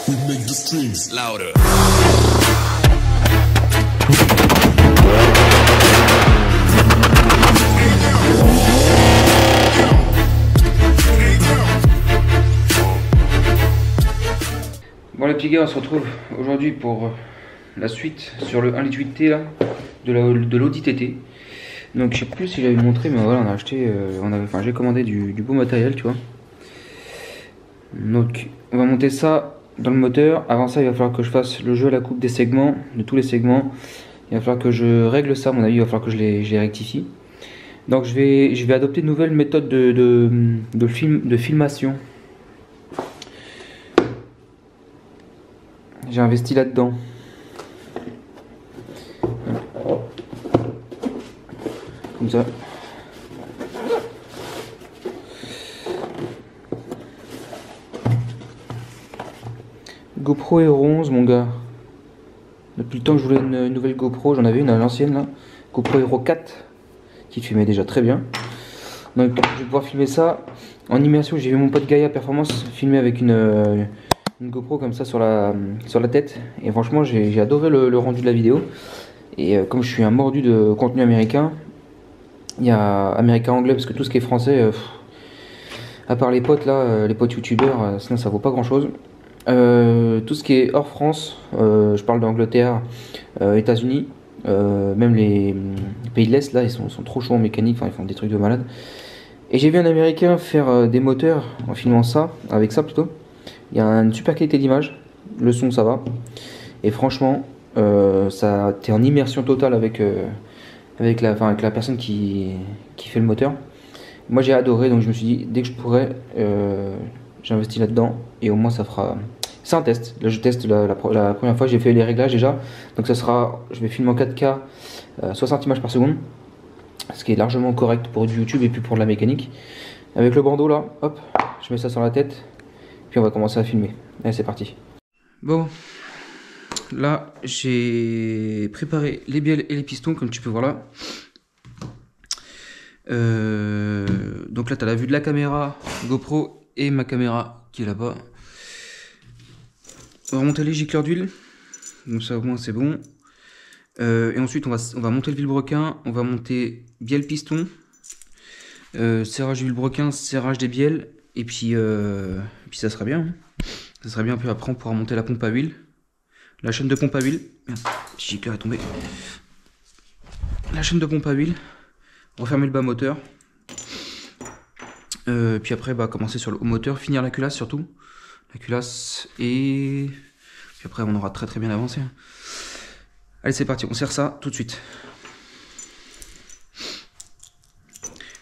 We make the streams louder. Bon les petits gars, on se retrouve aujourd'hui pour la suite sur le 1,8 litre là de l'Audi TT. Donc je sais plus si j'avais montré, mais voilà, on a acheté, j'ai commandé du beau matériel, tu vois. Donc on va monter ça dans le moteur. Avant ça, il va falloir que je fasse le jeu à la coupe des segments, de tous les segments. Il va falloir que je règle ça, à mon avis, il va falloir que je les rectifie. Donc je vais adopter une nouvelle méthode de filmation. J'ai investi là-dedans. Comme ça. GoPro Hero 11 mon gars. Depuis le temps que je voulais une nouvelle GoPro, j'en avais une à l'ancienne là. GoPro Hero 4 qui filmait déjà très bien. Donc je vais pouvoir filmer ça en immersion. J'ai vu mon pote Gaia Performance filmer avec une GoPro comme ça sur la tête. Et franchement j'ai adoré le rendu de la vidéo. Et comme je suis un mordu de contenu américain, il y a américain-anglais parce que tout ce qui est français, à part les potes là, les potes youtubeurs, sinon ça vaut pas grand chose. Tout ce qui est hors France, je parle d'Angleterre, États-Unis, même les pays de l'Est là, ils sont trop chauds en mécanique, enfin ils font des trucs de malade. Et j'ai vu un américain faire des moteurs en filmant ça, avec ça plutôt. Il y a une super qualité d'image, le son ça va. Et franchement, t'es en immersion totale avec la personne qui fait le moteur. Moi j'ai adoré, donc je me suis dit dès que je pourrais, j'investis là-dedans et au moins ça fera. C'est un test. Là je teste la première fois, j'ai fait les réglages déjà. Donc ça sera, je vais filmer en 4K, 60 images par seconde, ce qui est largement correct pour du YouTube et puis pour de la mécanique. Avec le bandeau là, hop, je mets ça sur la tête, puis on va commencer à filmer. Allez c'est parti. Bon. Là, j'ai préparé les bielles et les pistons, comme tu peux voir là. Donc là, tu as la vue de la caméra GoPro et ma caméra qui est là-bas. On va monter les gicleurs d'huile. Donc ça, au moins, c'est bon. Et ensuite, on va monter le vilebrequin. On va monter bielle piston. Serrage du vilebrequin, serrage des bielles. Et puis ça sera bien. Hein. Ça sera bien. Puis après, on pourra monter la pompe à huile. La chaîne de pompe à huile, merde, petit gicleur est tombé. La chaîne de pompe à huile, refermer le bas moteur. Puis après, commencer sur le haut moteur, finir la culasse surtout. La culasse et puis après, on aura très bien avancé. Allez, c'est parti, on serre ça tout de suite.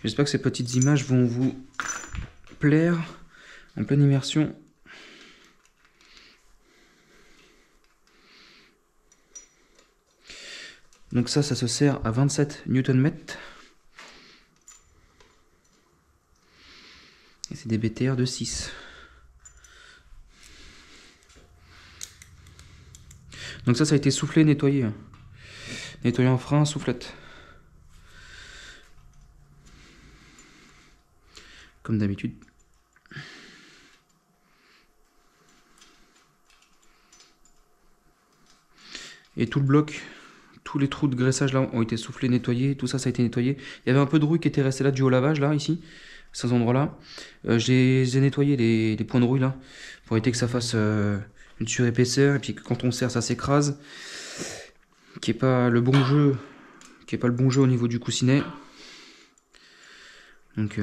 J'espère que ces petites images vont vous plaire en pleine immersion. Donc ça se sert à 27 Nm. Et c'est des BTR de 6. Donc ça a été soufflé, nettoyé. Nettoyé en frein, soufflette. Comme d'habitude. Et tout le bloc... Tous les trous de graissage là ont été soufflés, nettoyés, tout ça a été nettoyé. Il y avait un peu de rouille qui était resté là dû au lavage là, ici, ces endroits là. J'ai nettoyé les points de rouille là, pour éviter que ça fasse une surépaisseur, et puis que quand on serre ça s'écrase. Qu'il n'y ait pas le bon jeu, au niveau du coussinet. Donc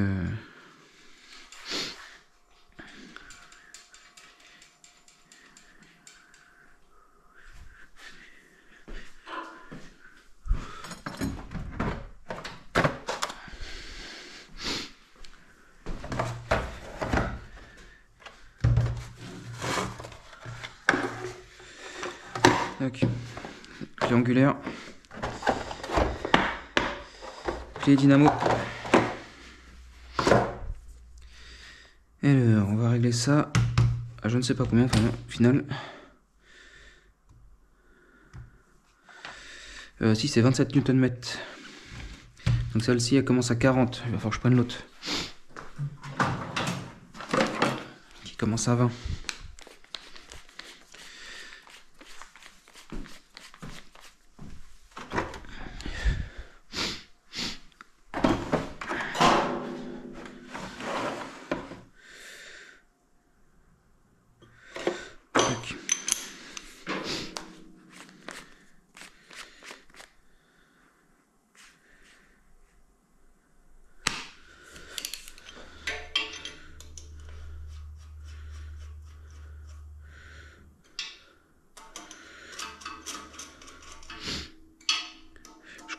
clé angulaire, clé dynamo. Alors on va régler ça à je ne sais pas combien, enfin au final. Si c'est 27 Nm. Donc celle-ci elle commence à 40, il va falloir que je prenne l'autre qui commence à 20.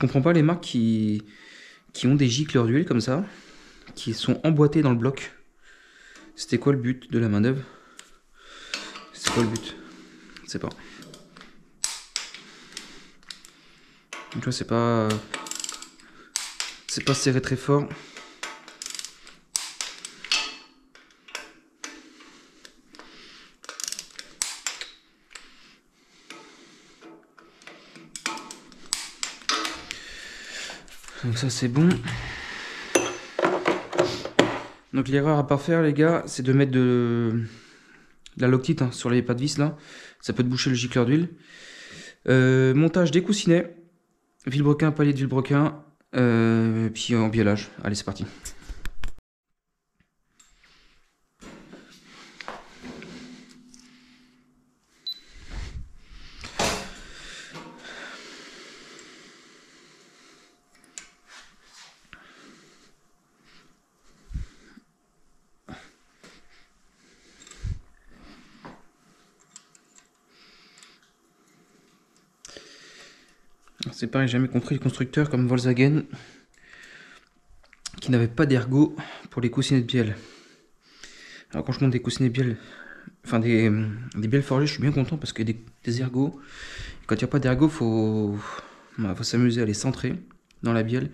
comprends pas les marques qui ont des gicleurs d'huile comme ça, qui sont emboîtés dans le bloc. C'était quoi le but de la main d'œuvre? C'est quoi le but? Je sais pas. Tu vois, c'est pas serré très fort. Donc ça c'est bon. Donc l'erreur à pas faire les gars, c'est de mettre de la loctite hein, sur les pas de vis là. Ça peut te boucher le gicleur d'huile. Montage des coussinets. Vilebrequin, palier de vilebrequin. Puis en biellage. Allez c'est parti. C'est pareil, j'ai jamais compris les constructeurs comme Volkswagen qui n'avaient pas d'ergot pour les coussinets de bielle. Alors quand je monte des coussinets de bielle, enfin des bielles forgées, je suis bien content parce que des ergots, quand il n'y a pas d'ergot, faut s'amuser à les centrer dans la bielle.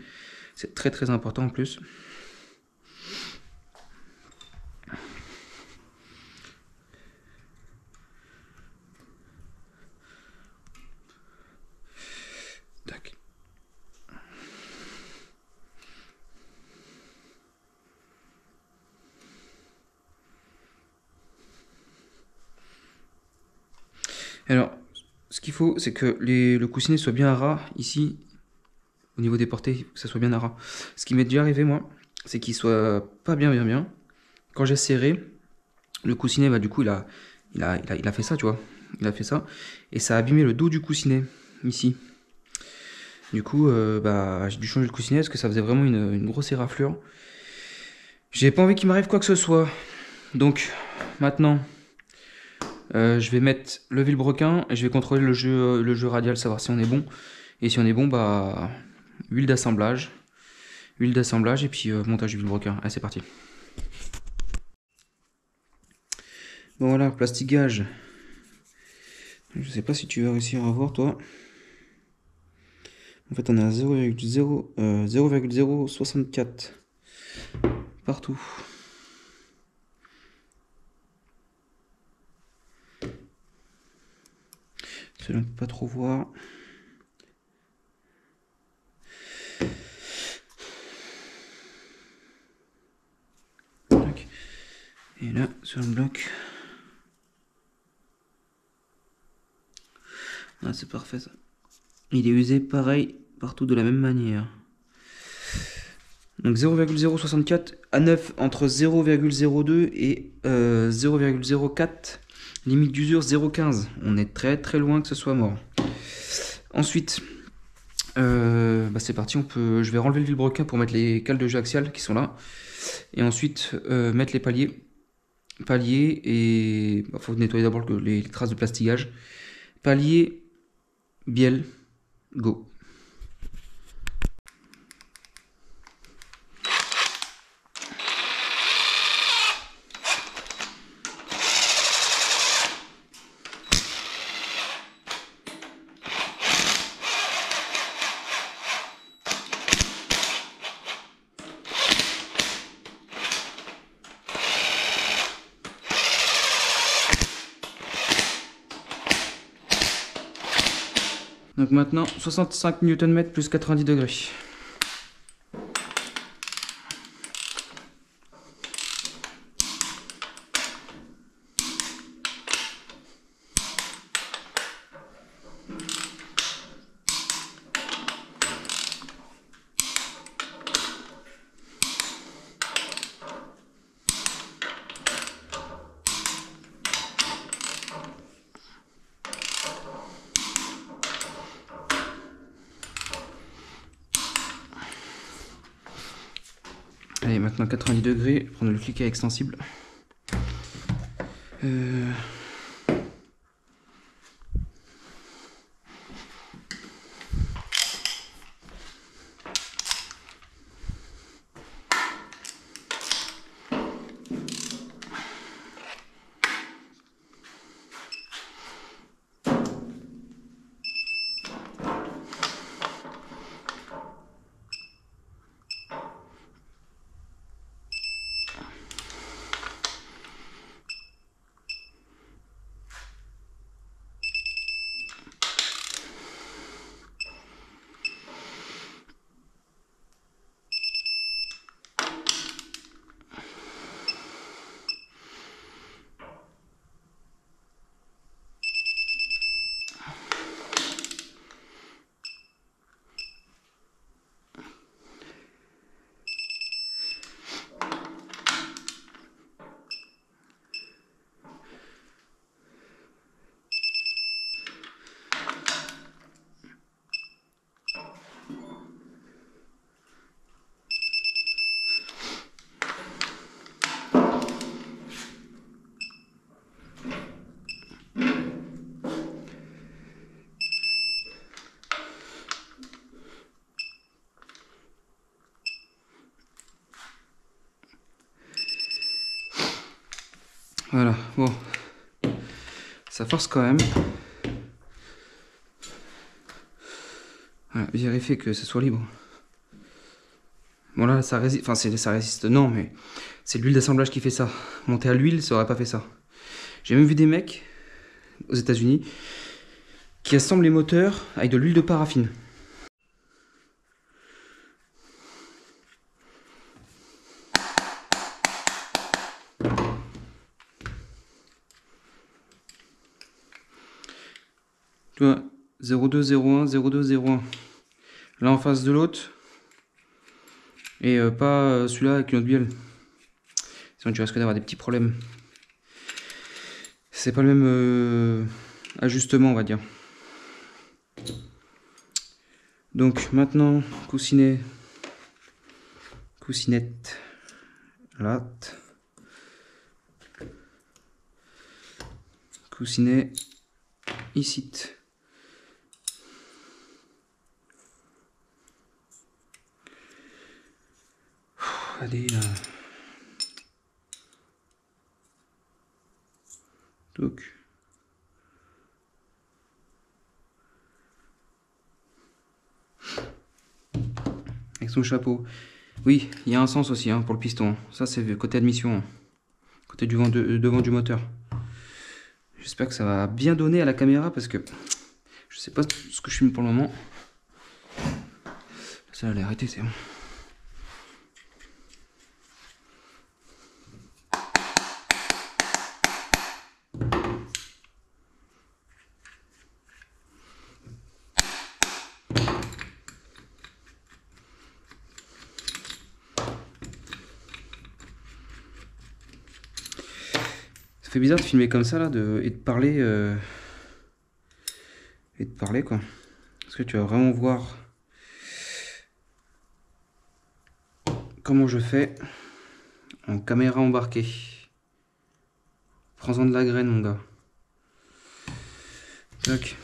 C'est très très important en plus. Tac. Alors, ce qu'il faut, c'est que le coussinet soit bien à ras ici, au niveau des portées, que ça soit bien à ras. Ce qui m'est déjà arrivé, moi, c'est qu'il soit pas bien. Quand j'ai serré, le coussinet, bah, du coup, il a fait ça, tu vois. Il a fait ça, et ça a abîmé le dos du coussinet, ici. Du coup, bah, j'ai dû changer le coussinet parce que ça faisait vraiment une grosse éraflure. J'ai pas envie qu'il m'arrive quoi que ce soit. Donc, maintenant... je vais mettre le vilebrequin et je vais contrôler le jeu radial, savoir si on est bon. Et si on est bon, bah huile d'assemblage et puis montage du vilebrequin. Allez, c'est parti. Bon voilà, plastigage. Je sais pas si tu vas réussir à voir toi. En fait, on est à 0,064 partout. Celui-là, on peut pas trop voir. Et là, sur le bloc. Ah, c'est parfait ça. Il est usé pareil partout de la même manière. Donc 0,064 à 9 entre 0,02 et 0,04. Limite d'usure 0,15. On est très très loin que ce soit mort. Ensuite, bah c'est parti. Je vais renlever le vilebrequin pour mettre les cales de jeu axial qui sont là. Et ensuite mettre les paliers. Paliers et bah, faut nettoyer d'abord les traces de plastigage. Palier, bielle, go. Donc maintenant 65 Nm plus 90 degrés. Allez, maintenant 90 degrés, prendre le cliquet extensible. Voilà, bon. Ça force quand même. Voilà, vérifier que ce soit libre. Bon là, ça résiste. Enfin, ça résiste, non, mais c'est l'huile d'assemblage qui fait ça. Monter à l'huile, ça aurait pas fait ça. J'ai même vu des mecs aux États-Unis qui assemblent les moteurs avec de l'huile de paraffine. Tu vois, 0201, 0201. Là en face de l'autre. Et pas celui-là avec une autre bielle. Sinon tu risques d'avoir des petits problèmes. C'est pas le même ajustement, on va dire. Donc maintenant, coussinet, coussinette, latte, coussinet, ici. Allez là. Donc. Avec son chapeau. Oui, il y a un sens aussi hein, pour le piston. Ça c'est côté admission. Côté du vent devant du moteur. J'espère que ça va bien donner à la caméra parce que je sais pas ce que je filme pour le moment. Ça allait arrêter, c'est bon. Ça fait bizarre de filmer comme ça là et de parler quoi. Parce que tu vas vraiment voir comment je fais en caméra embarquée. Prends-en de la graine mon gars. Tac.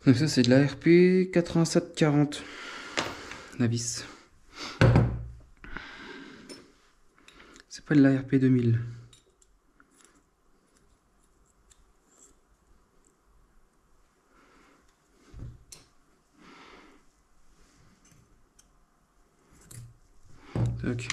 Donc ça c'est de la RP 8740, la vis. C'est pas de la RP 2000. Tac.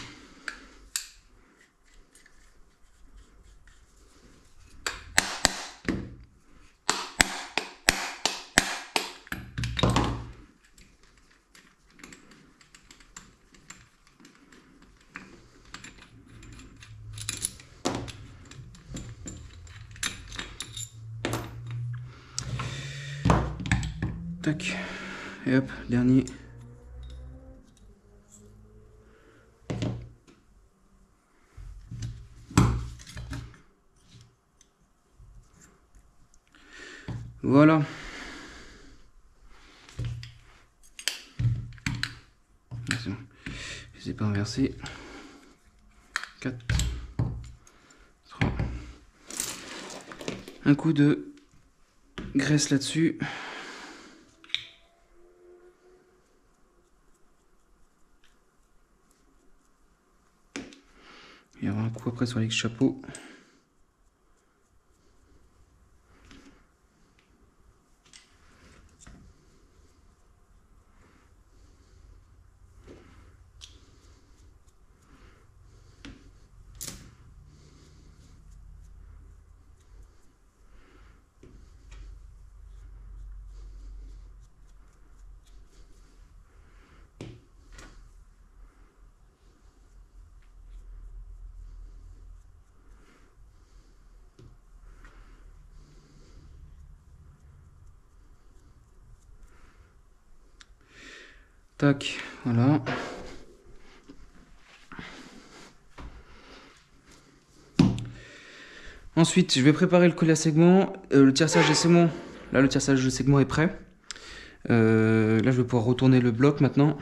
Tac. Et hop, dernier. Voilà. Je ne les ai pas inversés. 4, 3. Un coup de graisse là-dessus. Il y aura un coup après sur les chapeaux. Tac, voilà. Ensuite, je vais préparer le collier à segment. Le tierçage des segments. Là, le tierçage de segment est prêt. Là, je vais pouvoir retourner le bloc maintenant.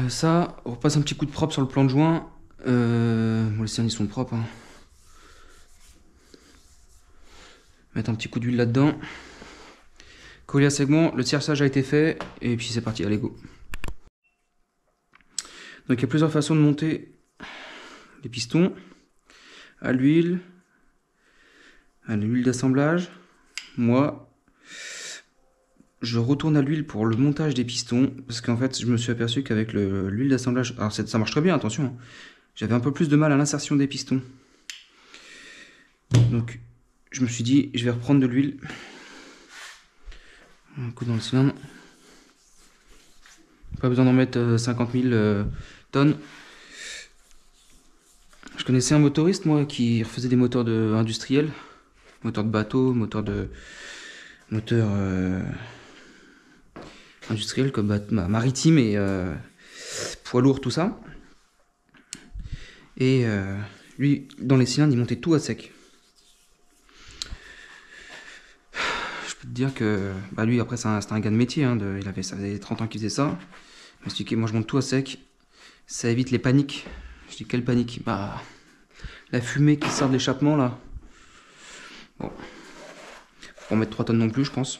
Ça, on repasse un petit coup de propre sur le plan de joint. Bon, les cernes ils sont propres. Hein. Mettre un petit coup d'huile là-dedans. Collier à segment, le tierçage a été fait. Et puis c'est parti, allez go. Donc il y a plusieurs façons de monter les pistons. À l'huile d'assemblage. Moi, je retourne à l'huile pour le montage des pistons, parce qu'en fait je me suis aperçu qu'avec l'huile d'assemblage, alors ça marche très bien, attention, hein. J'avais un peu plus de mal à l'insertion des pistons. Donc je me suis dit, je vais reprendre de l'huile. Un coup dans le cylindre. Pas besoin d'en mettre 50 000 tonnes. Je connaissais un motoriste, moi, qui refaisait des moteurs industriels. Moteurs de bateau, moteurs industriels comme maritime et poids lourd, tout ça. Et lui, dans les cylindres, il montait tout à sec. Je peux te dire que lui, après, c'était un gars de métier. Hein, ça faisait 30 ans qu'il faisait ça. Je me suis dit, moi, je monte tout à sec. Ça évite les paniques. Je dis, quelle panique? La fumée qui sort de l'échappement, là. Bon. Faut en mettre 3 tonnes non plus, je pense.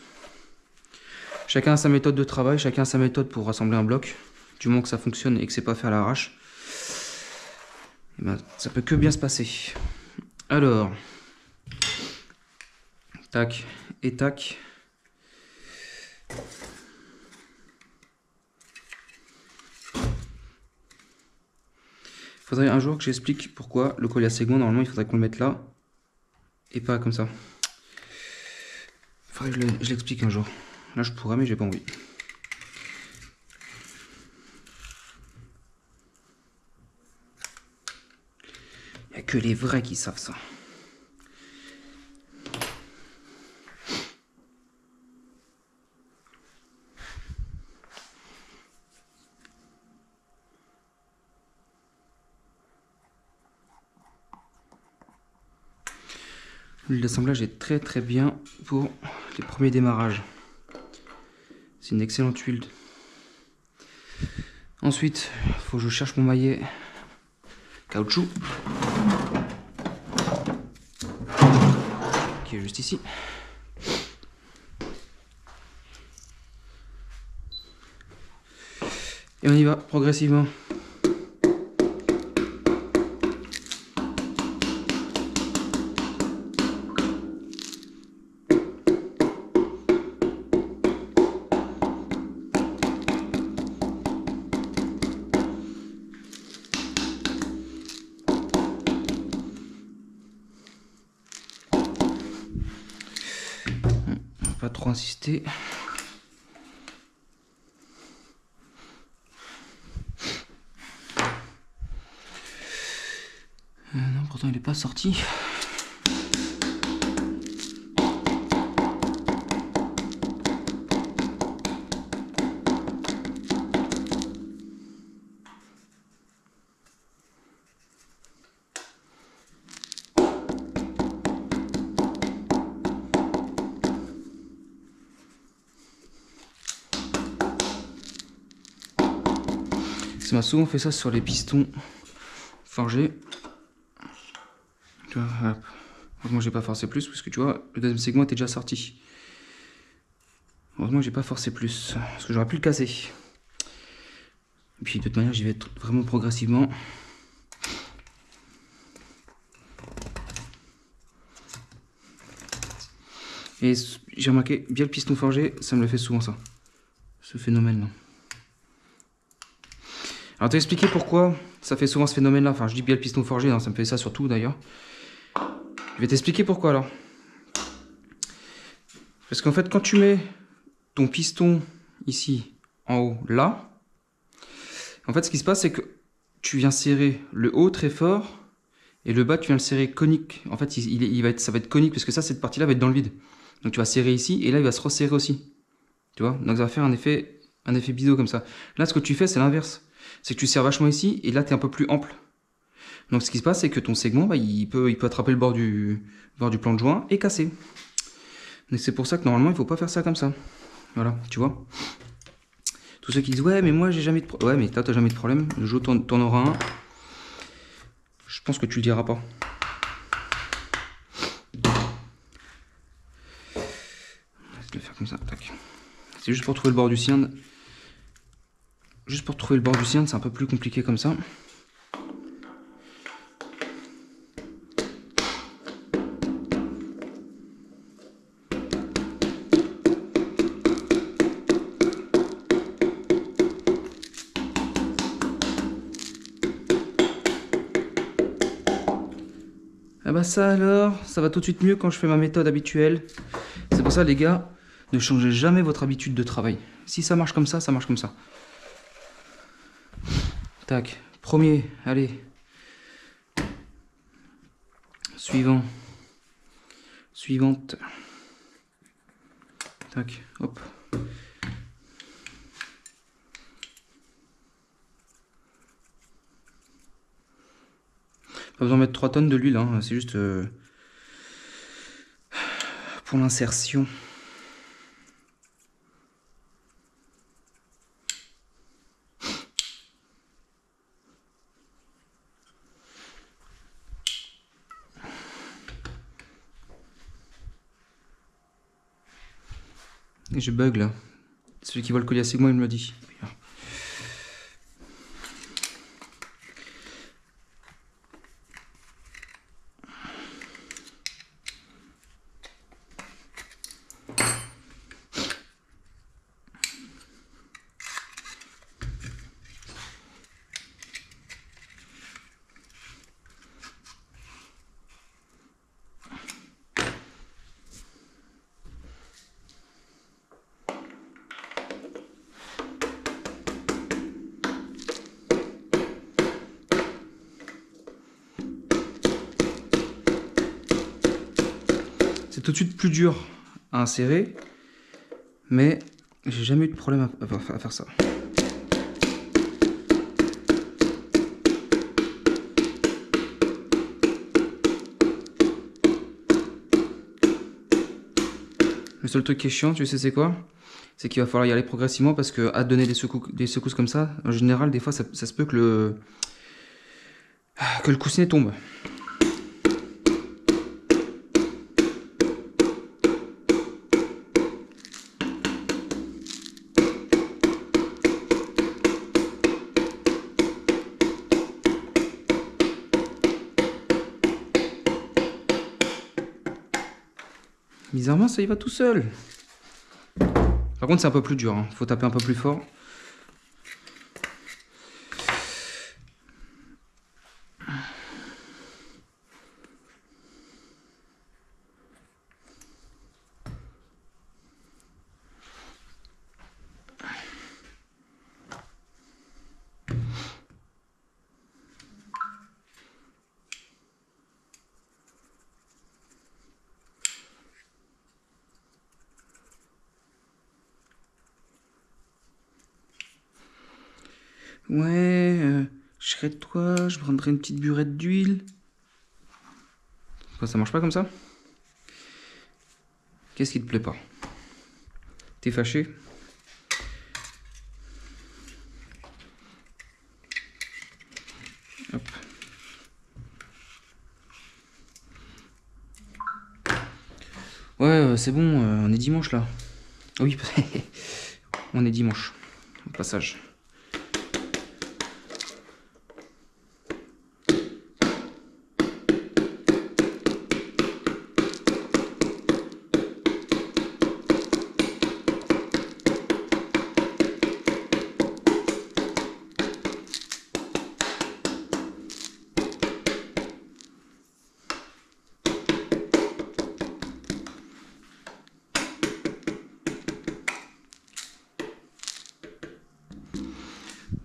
Chacun a sa méthode de travail, chacun a sa méthode pour rassembler un bloc. Du moment que ça fonctionne et que c'est pas fait à l'arrache, ça peut que bien se passer. Alors, tac et tac. Il faudrait un jour que j'explique pourquoi le collier à segment, normalement, il faudrait qu'on le mette là et pas comme ça. Il faudrait que je l'explique un jour. Là, je pourrais, mais j'ai pas envie. Il n'y a que les vrais qui savent ça. L'huile d'assemblage est très très bien pour les premiers démarrages. C'est une excellente huile. Ensuite, il faut que je cherche mon maillet caoutchouc qui est juste ici. Et on y va progressivement. Pas trop insister. Non, pourtant il n'est pas sorti. Ça m'a souvent fait ça sur les pistons forgés. Tu vois, hop. Heureusement j'ai pas forcé plus parce que tu vois, le deuxième segment était déjà sorti. Heureusement j'ai pas forcé plus parce que j'aurais pu le casser. Et puis de toute manière j'y vais vraiment progressivement. Et j'ai remarqué, bien le piston forgé, ça me le fait souvent ça. Ce phénomène là. Alors, t'expliquer pourquoi ça fait souvent ce phénomène-là. Enfin, je dis bien le piston forgé, hein, ça me fait ça surtout d'ailleurs. Je vais t'expliquer pourquoi alors. Parce qu'en fait, quand tu mets ton piston ici en haut là. En fait, ce qui se passe, c'est que tu viens serrer le haut très fort et le bas, tu viens le serrer conique. En fait, ça va être conique parce que ça, cette partie-là va être dans le vide. Donc tu vas serrer ici et là, il va se resserrer aussi. Tu vois? Donc ça va faire un effet biseau comme ça. Là, ce que tu fais, c'est l'inverse. C'est que tu serres vachement ici et là, tu es un peu plus ample. Donc ce qui se passe, c'est que ton segment, bah, il peut attraper le bord du plan de joint et casser. Donc c'est pour ça que normalement, il ne faut pas faire ça comme ça. Voilà, tu vois. Tous ceux qui disent ouais mais moi j'ai jamais de problème. Ouais mais toi t'as jamais de problème. Le jour t'en auras un. Je pense que tu le diras pas. Je vais le faire comme ça. Tac. C'est juste pour trouver le bord du cylindre. Juste pour trouver le bord du cylindre, c'est un peu plus compliqué comme ça. Ah bah ça alors, ça va tout de suite mieux quand je fais ma méthode habituelle. C'est pour ça les gars, ne changez jamais votre habitude de travail. Si ça marche comme ça marche comme ça. Tac, premier, allez. Suivant. Suivante. Tac, hop. Pas besoin de mettre 3 tonnes de l'huile, hein. C'est juste pour l'insertion. Et je bug là. Celui qui voit le collier à segment, il me le dit. C'est tout de suite plus dur à insérer, mais j'ai jamais eu de problème à faire ça. Le seul truc qui est chiant, tu sais c'est quoi? C'est qu'il va falloir y aller progressivement parce que à donner des secousses comme ça, en général des fois ça se peut que le coussinet tombe. Bizarrement, ça y va tout seul. Par contre, c'est un peu plus dur. Hein. Faut taper un peu plus fort. Ouais, je serais de toi, je prendrais une petite burette d'huile. Quoi, ça marche pas comme ça? Qu'est-ce qui te plaît pas? T'es fâché? Hop. Ouais, c'est bon, on est dimanche là. Oui, on est dimanche, au passage.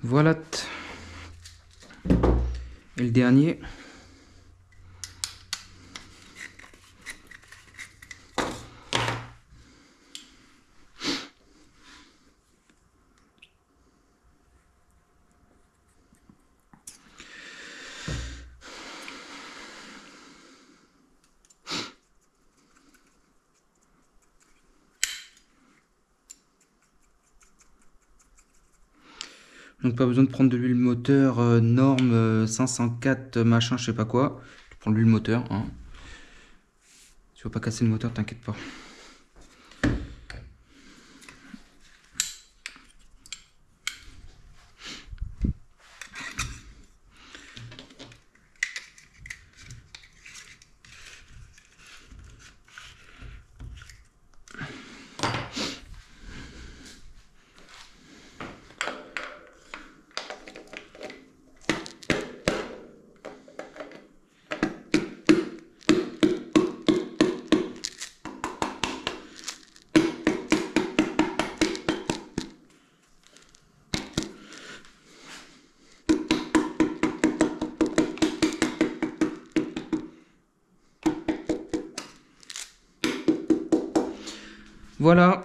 Voilà. Et le dernier. Donc pas besoin de prendre de l'huile moteur norme 504 machin je sais pas quoi. Tu prends de l'huile moteur. Hein. Tu vas pas casser le moteur, t'inquiète pas. Voilà.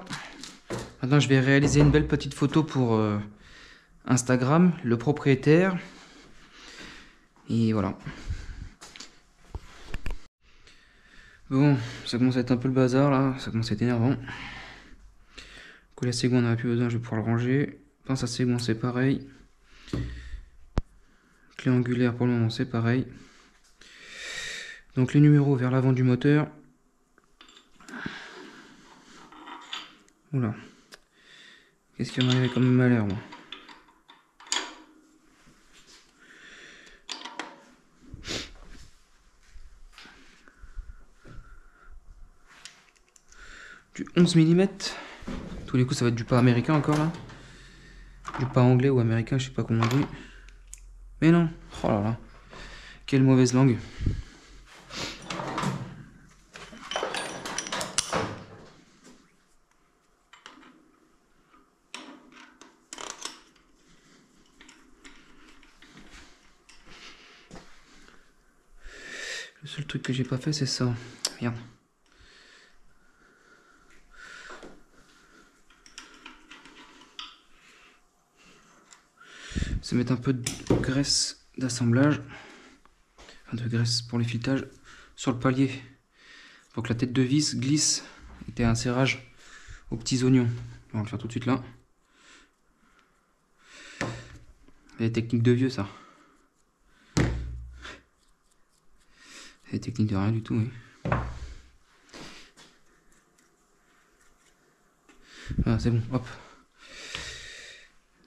Maintenant je vais réaliser une belle petite photo pour Instagram, le propriétaire. Et voilà. Bon, ça commence à être un peu le bazar là, ça commence à être énervant. Collier à ségon on n'en a plus besoin, je vais pouvoir le ranger. Pince à ségon c'est pareil. Clé angulaire pour le moment c'est pareil. Donc les numéros vers l'avant du moteur. Oula. Qu'est-ce qui m'en arrive comme malheur moi. Du 11 mm. Tous les coups ça va être du pas américain encore là. Du pas anglais ou américain, je sais pas comment on dit. Mais non. Oh là là. Quelle mauvaise langue. Le seul truc que j'ai pas fait c'est ça. Regarde. C'est mettre un peu de graisse d'assemblage, enfin de graisse pour les filetages, sur le palier pour que la tête de vis glisse et t'aies un serrage aux petits oignons. On va le faire tout de suite là. Les techniques de vieux ça. Les techniques de rien du tout, oui. Voilà, c'est bon, hop.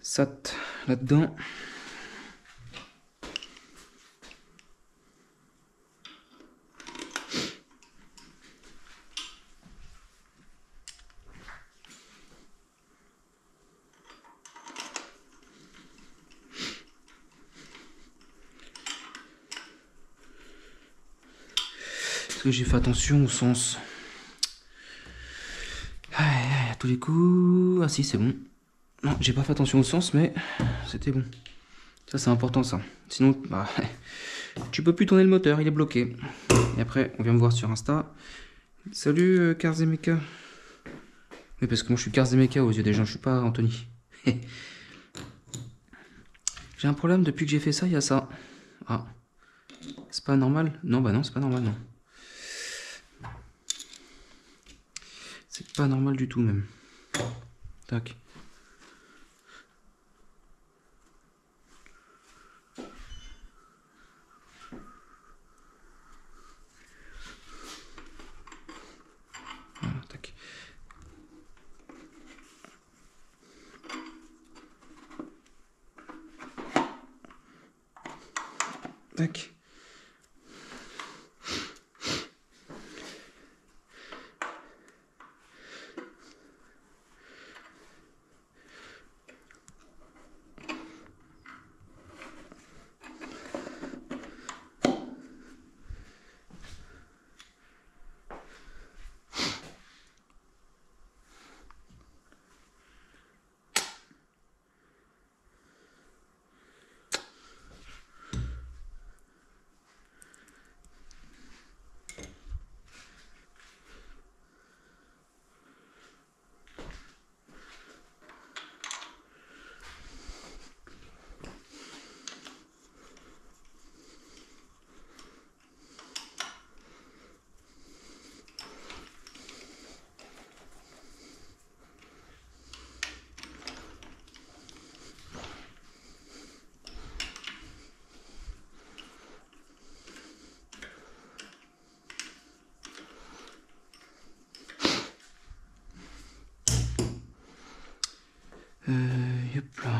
Sat là-dedans. Est-ce que j'ai fait attention au sens? À tous les coups. Ah si, c'est bon. Non, j'ai pas fait attention au sens, mais c'était bon. Ça, c'est important, ça. Sinon, bah, tu peux plus tourner le moteur, il est bloqué. Et après, on vient me voir sur Insta. Salut, Karzemeka. Mais parce que moi, je suis Karzemeka aux yeux des gens, je suis pas Anthony. J'ai un problème, depuis que j'ai fait ça, il y a ça. Ah. C'est pas normal? Non, bah non, c'est pas normal, non. C'est pas normal du tout, même. Tac. Voilà, tac. Tac. Hop là.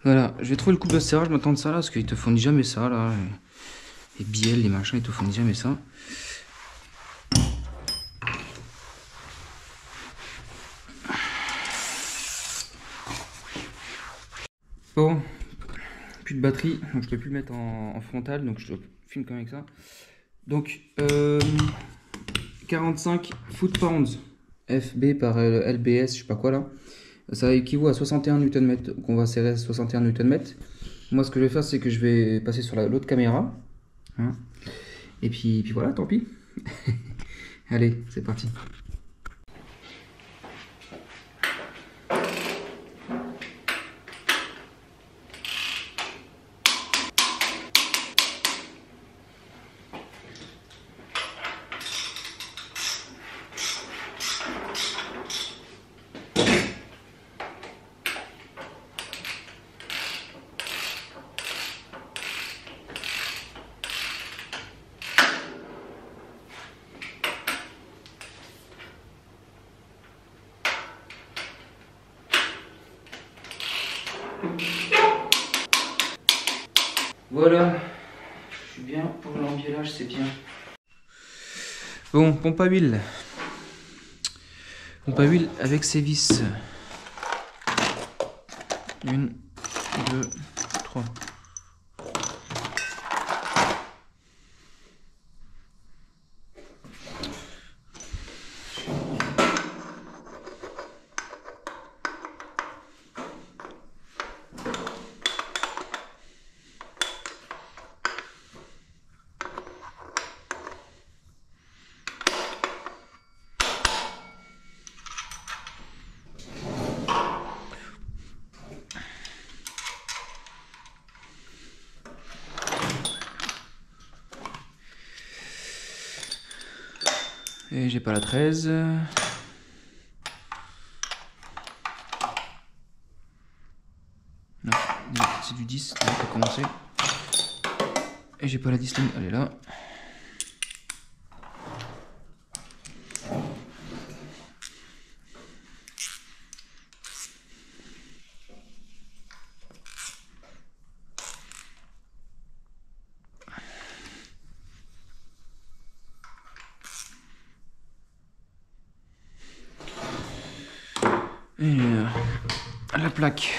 Voilà, je vais trouver le couple de serrage, je m'attends de ça là, parce qu'ils te fournissent jamais ça là. Les bielles, les machins, ils te fournissent jamais ça. Bon, plus de batterie, donc je peux plus le mettre en frontal, donc je filme quand même avec ça. Donc, 45 foot-pounds, FB par LBS, je sais pas quoi là. Ça équivaut à 61 Nm, donc on va serrer à 61 Nm. Moi ce que je vais faire c'est que je vais passer sur l'autre caméra. Hein. Et puis voilà, tant pis. Allez, c'est parti. Voilà, je suis bien pour l'embiellage, c'est bien. Bon, pompe à huile. Pompe à huile avec ses vis. 1, 2, 3. Et j'ai pas la 13. Non, c'est du 10, on va commencer. Et j'ai pas la 10, elle est là. Et la plaque,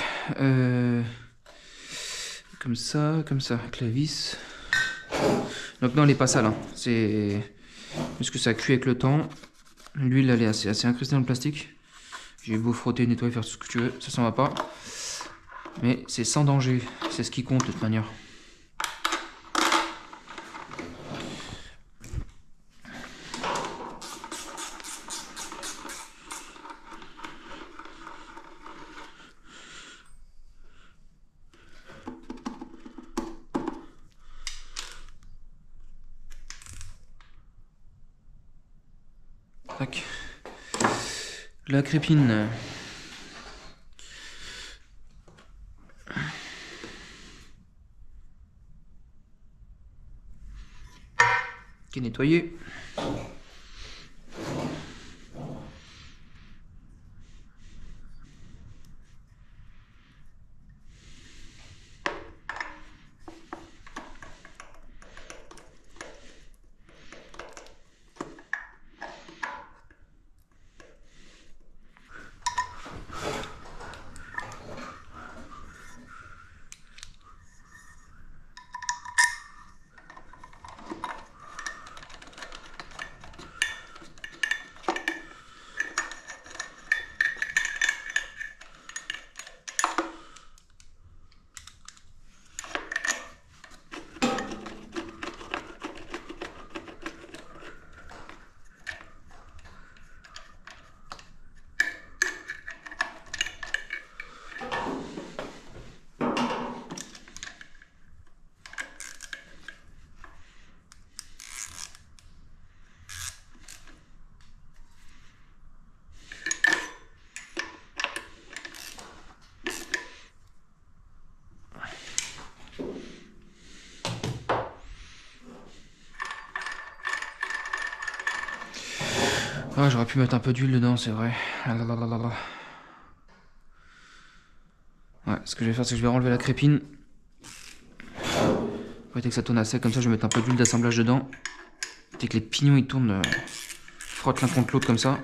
comme ça, avec la vis. Donc non, elle n'est pas sale, hein. C'est parce que ça cuit avec le temps. L'huile, elle est assez incrustée dans le plastique. J'ai beau frotter, nettoyer, faire tout ce que tu veux, ça s'en va pas. Mais c'est sans danger, c'est ce qui compte de toute manière. Tac. La crépine. qui est nettoyé. Ah, j'aurais pu mettre un peu d'huile dedans, c'est vrai. Ah là là là là là. Ouais, ce que je vais faire, c'est que je vais enlever la crépine. Dès que ça tourne à sec, comme ça, je vais mettre un peu d'huile d'assemblage dedans. Dès que les pignons ils tournent, frottent l'un contre l'autre comme ça.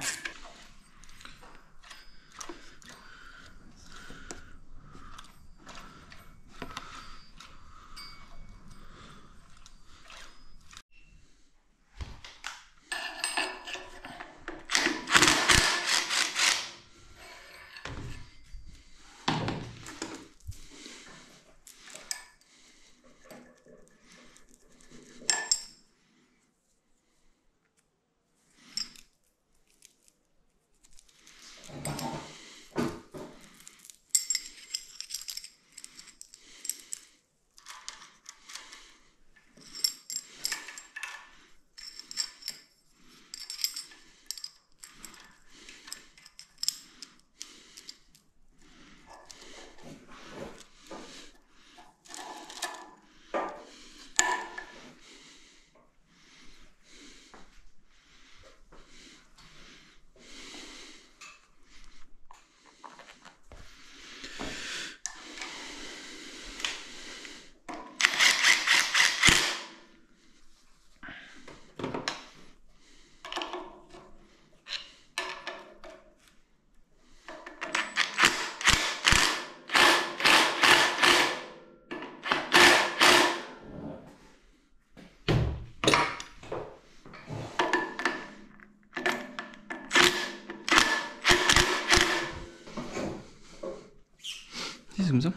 C'est comme ça.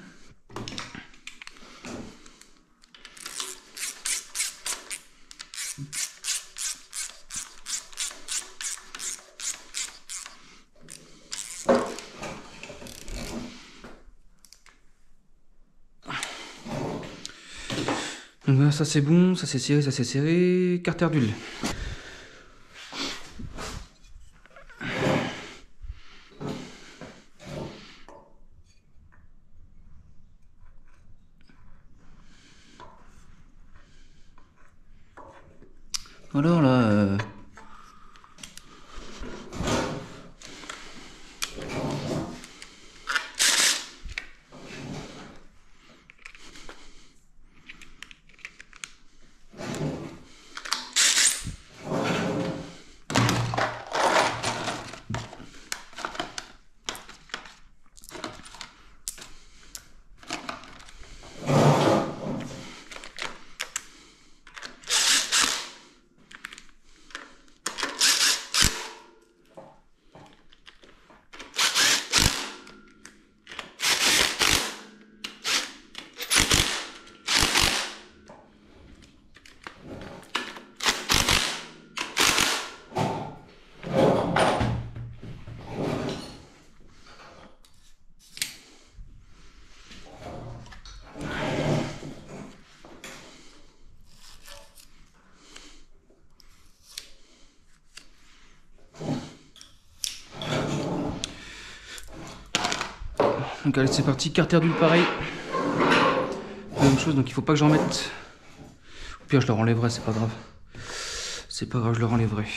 Donc voilà, ça c'est bon, ça c'est serré, ça c'est serré. Carter d'huile. Alors là... Donc allez, c'est parti, carter d'huile pareil. Même chose, donc il faut pas que j'en mette. Au pire je le renlèverai, c'est pas grave. C'est pas grave, je le renlèverai.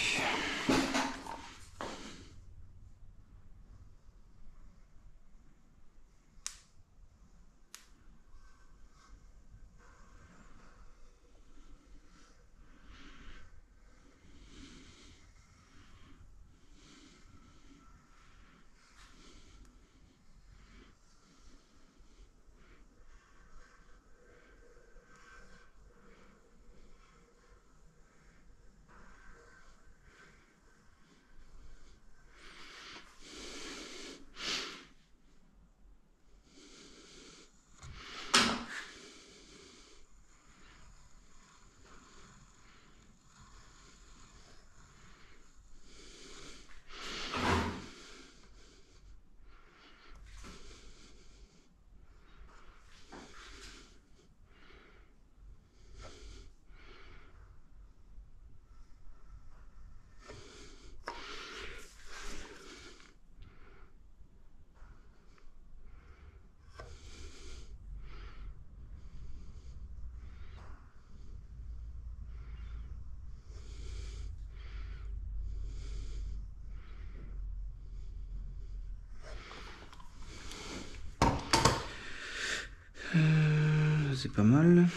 C'est pas mal.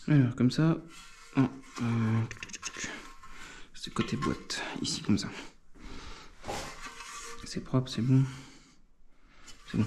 Alors comme ça, c'est côté boîte, ici comme ça. C'est propre, c'est bon. C'est bon.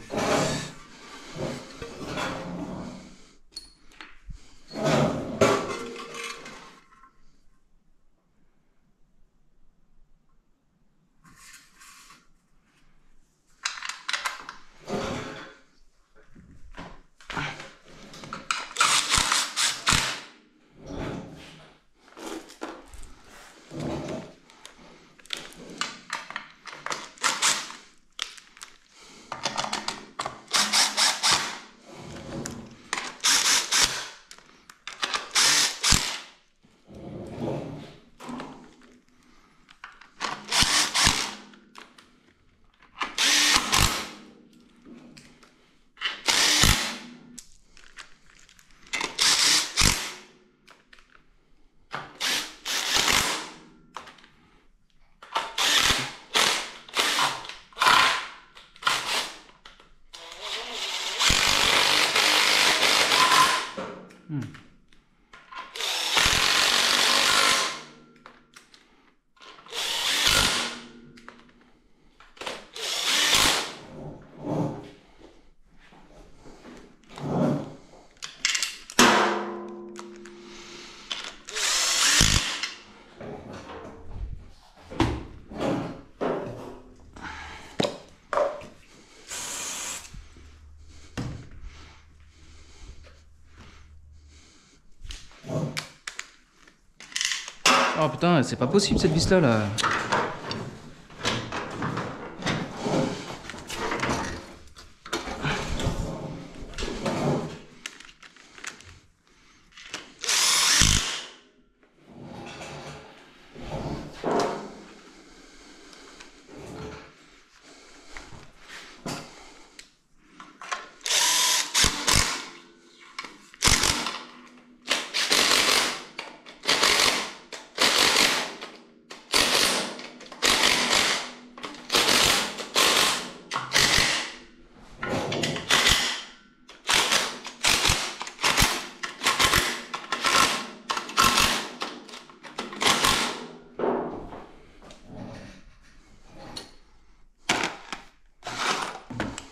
Oh putain, c'est pas possible cette vis là.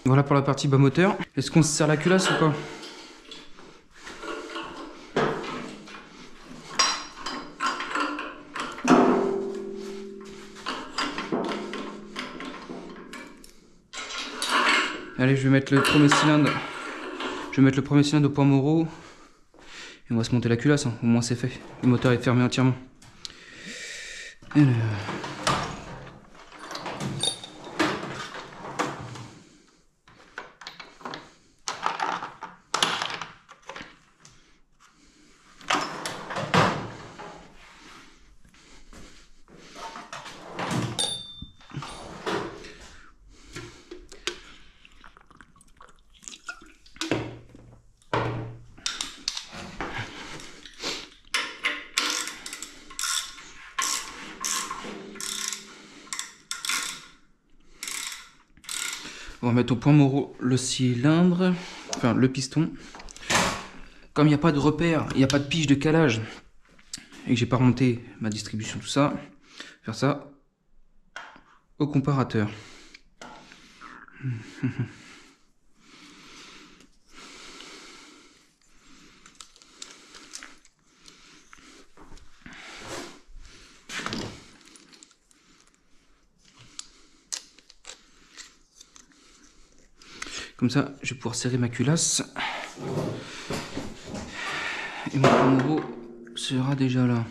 Voilà pour la partie bas moteur. Est-ce qu'on se serre la culasse ou pas? Allez, je vais mettre le premier cylindre. Je vais mettre le premier cylindre au point Moreau. Et on va se monter la culasse, hein. Au moins c'est fait. Le moteur est fermé entièrement. Alors... On va mettre au point mort le cylindre, enfin le piston. Comme il n'y a pas de repère, il n'y a pas de pige de calage, et que j'ai pas remonté ma distribution, tout ça, faire ça au comparateur. Comme ça, je vais pouvoir serrer ma culasse. Et mon point mort sera déjà là.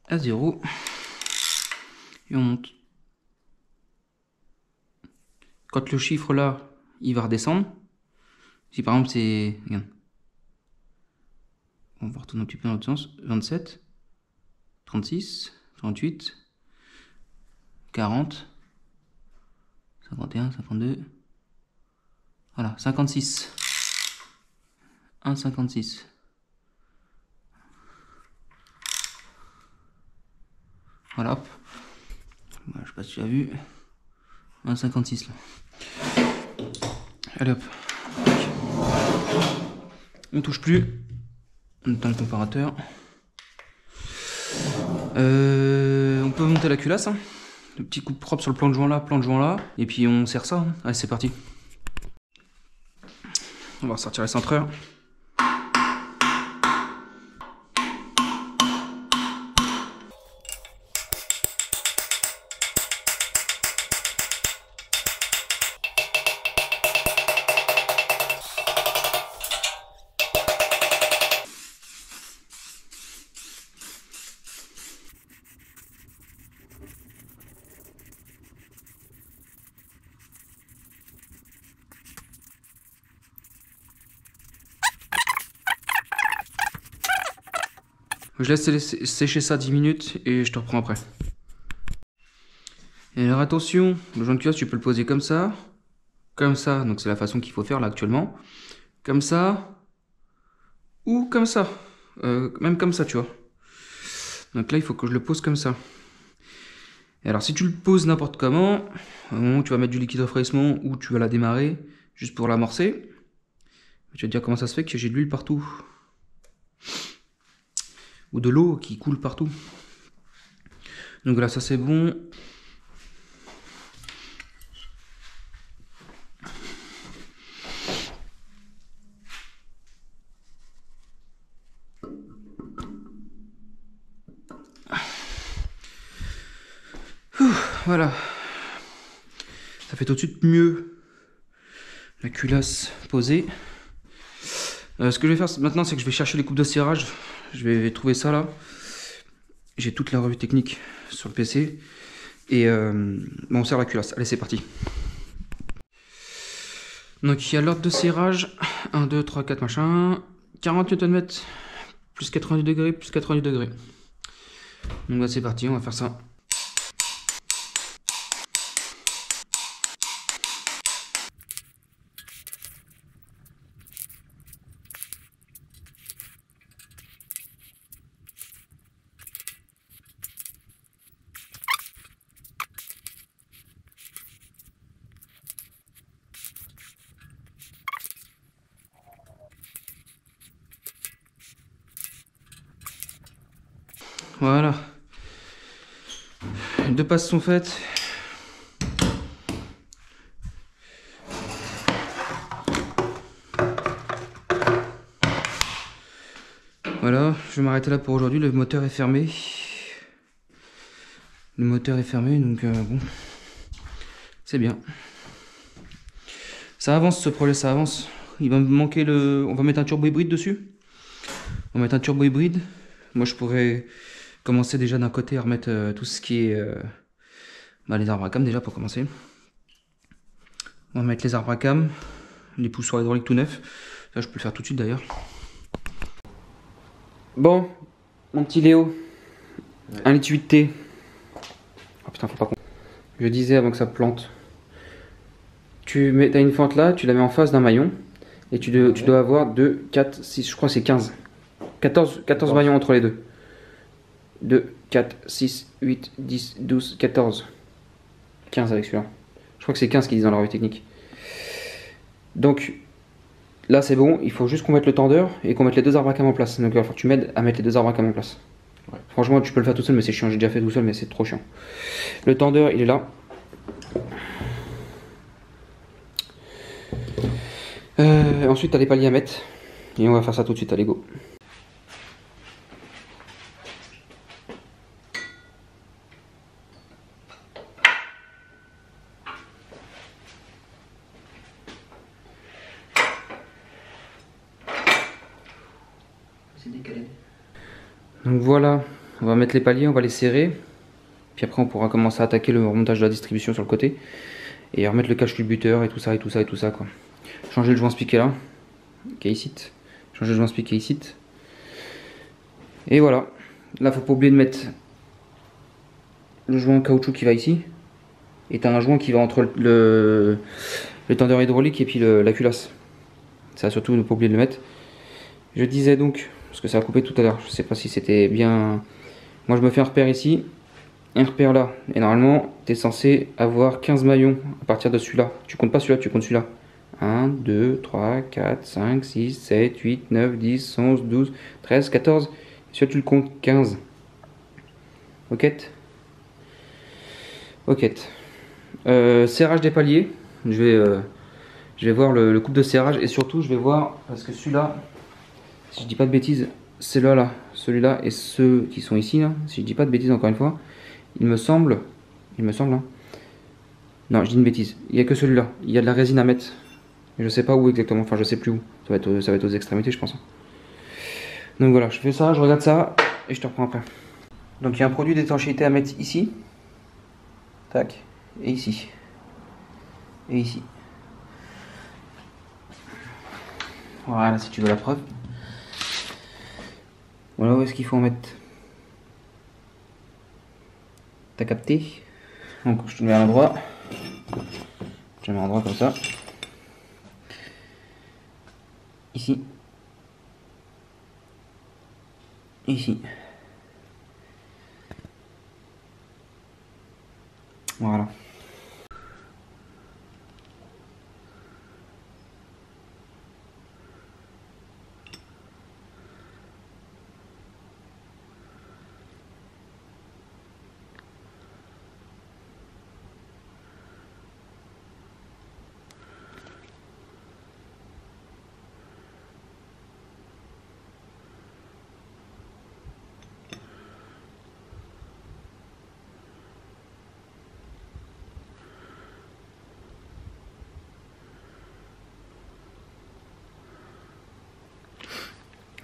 À 0 et on monte. Quand le chiffre là il va redescendre, si par exemple c'est, regarde, on va retourner un petit peu dans l'autre sens, 27, 36, 38, 40, 51, 52, voilà, 56, 1,56. Voilà, hop. Voilà, je sais pas si tu as vu. 1,56 là. Allez hop. On touche plus. On éteint le comparateur. On peut monter la culasse. Hein. Le petit coup propre sur le plan de joint là. Et puis on serre ça. Hein. Allez, c'est parti. On va ressortir les centreurs. Je laisse sécher ça 10 minutes et je te reprends après. Et alors attention, le joint de culasse tu peux le poser comme ça, donc c'est la façon qu'il faut faire là actuellement, comme ça, ou comme ça, même comme ça tu vois. Donc là il faut que je le pose comme ça. Et alors si tu le poses n'importe comment, au moment où tu vas mettre du liquide refroidissement ou tu vas la démarrer juste pour l'amorcer, tu vas te dire comment ça se fait que j'ai de l'huile partout. Ou de l'eau qui coule partout. Donc là ça c'est bon. Voilà. Ça fait tout de suite mieux. La culasse posée. Ce que je vais faire maintenant, c'est que je vais chercher les coupes de serrage. Je vais trouver ça là. J'ai toute la revue technique sur le PC. Et bon, on serre la culasse. Allez, c'est parti. Donc il y a l'ordre de serrage. 1, 2, 3, 4, machin. 40 Nm. Plus 90 degrés, plus 90 degrés. Donc là, c'est parti, on va faire ça. Voilà. 2 passes sont faites. Voilà, je vais m'arrêter là pour aujourd'hui. Le moteur est fermé. Le moteur est fermé, donc bon, c'est bien. Ça avance ce projet, ça avance. Il va me manquer le... On va mettre un turbo hybride dessus. On va mettre un turbo hybride. Moi je pourrais commencer déjà d'un côté à remettre tout ce qui est les arbres à cam déjà pour commencer. On va mettre les arbres à cam, les poussoirs hydrauliques tout neufs. Ça je peux le faire tout de suite d'ailleurs. Bon, mon petit Léo, Ouais. 1,8 litre de thé. Oh putain, faut pas qu'on... Je disais avant que ça plante. Tu as une fente là, tu la mets en face d'un maillon. Et tu dois avoir 2, 4, 6, je crois que c'est 15. 14 maillons entre les deux. 2, 4, 6, 8, 10, 12, 14. 15 avec celui-là. Je crois que c'est 15 qu'ils disent dans la revue technique. Donc là c'est bon, il faut juste qu'on mette le tendeur et qu'on mette les deux arbres à cam en place. Donc il va falloir que tu m'aides à mettre les deux arbres à cam en place. Ouais. Franchement tu peux le faire tout seul mais c'est chiant, j'ai déjà fait tout seul mais c'est trop chiant. Le tendeur il est là. Ensuite tu as les paliers à mettre. Et on va faire ça tout de suite, allez go. Donc voilà, on va mettre les paliers, on va les serrer. Puis après on pourra commencer à attaquer le remontage de la distribution sur le côté. Et remettre le cache-culbuteur et tout ça et tout ça et tout ça quoi. Changer le joint spic qui est là, qui est ici. Changer le joint spic qui est ici. Et voilà. Là faut pas oublier de mettre le joint caoutchouc qui va ici. Et t'as un joint qui va entre le tendeur hydraulique et puis la culasse. Ça surtout ne pas oublier de le mettre. Je disais donc, parce que ça a coupé tout à l'heure, je sais pas si c'était bien. Moi je me fais un repère ici, un repère là. Et normalement tu es censé avoir 15 maillons à partir de celui-là. Tu comptes pas celui-là, tu comptes celui-là. 1, 2, 3, 4, 5, 6, 7, 8, 9, 10, 11, 12, 13, 14. Celui-là tu le comptes 15. Ok. Ok. Serrage des paliers. Je vais voir le coupe de serrage et surtout je vais voir, parce que celui-là, si je dis pas de bêtises, c'est là, celui-là et ceux qui sont ici là, si je dis pas de bêtises encore une fois, il me semble, hein. Non, je dis une bêtise, il n'y a que celui-là, il y a de la résine à mettre, je sais pas où exactement, enfin je sais plus où, ça va être aux extrémités je pense. Donc voilà, je fais ça, je regarde ça et je te reprends après. Donc il y a un produit d'étanchéité à mettre ici, tac, et ici, et ici. Voilà, si tu veux la preuve. Voilà où est-ce qu'il faut en mettre. T'as capté? Donc je te le mets à l'endroit. Je le mets à l'endroit comme ça. Ici. Ici. Voilà.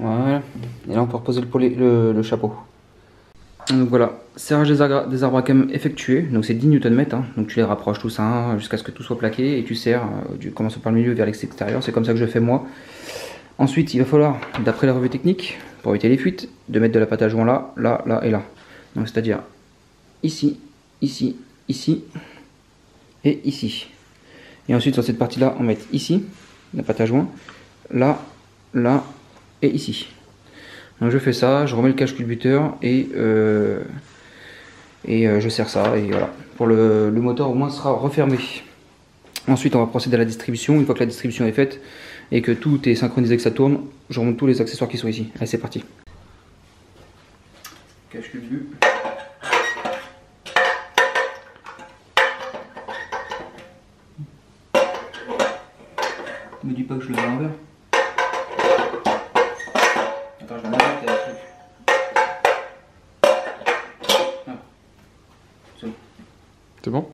Voilà. Et là on peut reposer le chapeau. Donc voilà, serrage des arbres à cam effectué, donc c'est 10 Nm, hein. Donc tu les rapproches tout ça hein, jusqu'à ce que tout soit plaqué et tu serres, tu commences par le milieu vers l'extérieur, c'est comme ça que je fais moi. Ensuite il va falloir, d'après la revue technique, pour éviter les fuites, de mettre de la pâte à joint là, là, là et là. Donc c'est à dire ici, ici, ici et ici. Et ensuite sur cette partie là on met ici la pâte à joint, là, là et ici. Donc je fais ça, je remets le cache-culbuteur et je serre ça et voilà. Pour le moteur au moins sera refermé. Ensuite on va procéder à la distribution. Une fois que la distribution est faite et que tout est synchronisé, que ça tourne, je remonte tous les accessoires qui sont ici. Allez c'est parti. Cache-culbu. Me dis pas que je le mets à l'envers. Attends, je vais mettre le truc. Ah. C'est bon. C'est bon?